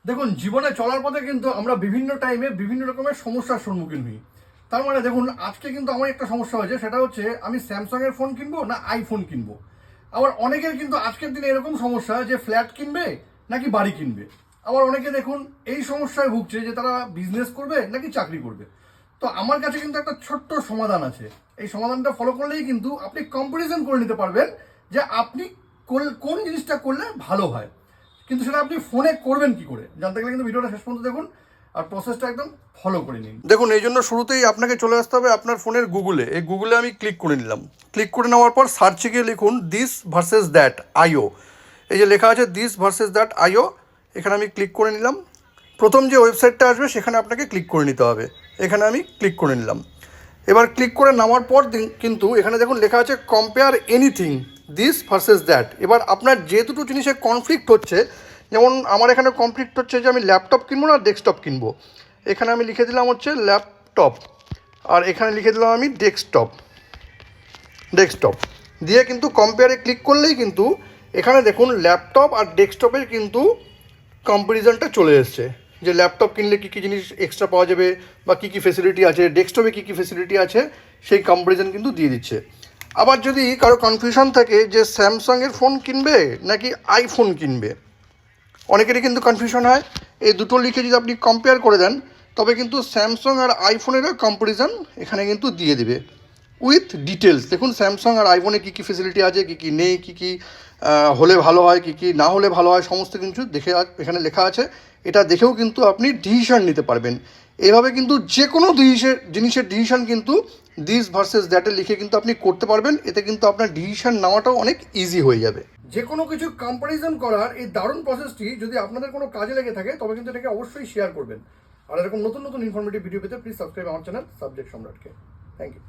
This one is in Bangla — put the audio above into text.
দেখুন, জীবনে চলার পথে কিন্তু আমরা বিভিন্ন টাইমে বিভিন্ন রকমের সমস্যার সম্মুখীন হই। তার মানে দেখুন, আজকে কিন্তু আমার একটা সমস্যা হয়েছে, সেটা হচ্ছে আমি স্যামসাংয়ের ফোন কিনবো না আইফোন কিনবো। আবার অনেকের কিন্তু আজকের দিনে এরকম সমস্যা যে ফ্ল্যাট কিনবে নাকি বাড়ি কিনবে। আবার অনেকে দেখুন এই সমস্যায় ভুগছে যে তারা বিজনেস করবে নাকি চাকরি করবে। তো আমার কাছে কিন্তু একটা ছোট্ট সমাধান আছে। এই সমাধানটা ফলো করলেই কিন্তু আপনি কম্পারিজন করে নিতে পারবেন যে আপনি কোন জিনিসটা করলে ভালো হয়। কিন্তু সেটা আপনি ফোনে করবেন কি করে জানতে গেলে কিন্তু ভিডিওটা শেষ পর্যন্ত দেখুন আর প্রসেসটা একদম ফলো করে নিন। দেখুন, এই জন্য শুরুতেই আপনাকে চলে আসতে হবে আপনার ফোনের গুগলে। এই গুগলে আমি ক্লিক করে নিলাম। ক্লিক করে নেওয়ার পর সার্চে গিয়ে লিখুন দিস ভার্সেস দ্যাট আইও। এই যে লেখা আছে দিস ভার্সেস দ্যাট আইও, এখানে আমি ক্লিক করে নিলাম। প্রথম যে ওয়েবসাইটটা আসবে সেখানে আপনাকে ক্লিক করে নিতে হবে। এখানে আমি ক্লিক করে নিলাম। এবার ক্লিক করে নেওয়ার পর কিন্তু এখানে দেখুন লেখা আছে compare anything this versus that. এবার আপনার যে দুটো জিনিসে কনফ্লিক্ট হচ্ছে, যেমন আমার এখানে কনফ্লিক্ট হচ্ছে যে আমি ল্যাপটপ কিনবো না ডেস্কটপ কিনবো। এখানে আমি লিখে দিলাম হচ্ছে ল্যাপটপ, আর এখানে লিখে দিলাম আমি ডেস্কটপ দিয়ে কিন্তু কম্পেয়ারে ক্লিক করলেই কিন্তু এখানে দেখুন ল্যাপটপ আর ডেস্কটপের কিন্তু কম্পারিজনটা চলে এসছে, যে ল্যাপটপ কিনলে কী কী জিনিস এক্সট্রা পাওয়া যাবে বা কী কী ফেসিলিটি আছে, ডেস্কটপে কী কী ফেসিলিটি আছে সেই কম্পারিজন কিন্তু দিয়ে দিচ্ছে। আবার যদি কারো কনফিউশন থাকে যে স্যামসাংয়ের ফোন কিনবে নাকি আইফোন কিনবে, অনেকেরই কিন্তু কনফিউশন হয়। এই দুটো লিখে যদি আপনি কম্পেয়ার করে দেন তবে কিন্তু স্যামসাং আর আইফোনেরও কম্পারিজন এখানে কিন্তু দিয়ে দেবে উইথ ডিটেলস। দেখুন স্যামসাং আর আইফোনে কী কী ফেসিলিটি আছে, কী কী নেই, কী কী হলে ভালো হয়, কী কী না হলে ভালো হয়, সমস্ত কিছু দেখে এখানে লেখা আছে। এটা দেখেও কিন্তু আপনি ডিসিশন নিতে পারবেন। এভাবে কিন্তু যে কোনো জিনিসের ডিসিশন কিন্তু দিস ভার্সেস দ্যাটে লিখে কিন্তু আপনি করতে পারবেন। এতে কিন্তু আপনার ডিসিশন নেওয়াটাও অনেক ইজি হয়ে যাবে। যে কোনো কিছু কম্পারিজন করার এই দারুণ প্রসেসটি যদি আপনাদের কোনো কাজে লেগে থাকে তবে কিন্তু এটাকে অবশ্যই শেয়ার করবেন। আর এরকম নতুন নতুন ইনফরমেটিভ ভিডিও পেতে প্লিজ সাবস্ক্রাইব আমার চ্যানেল সাবজেক্ট সম্রাটকে। Thank you.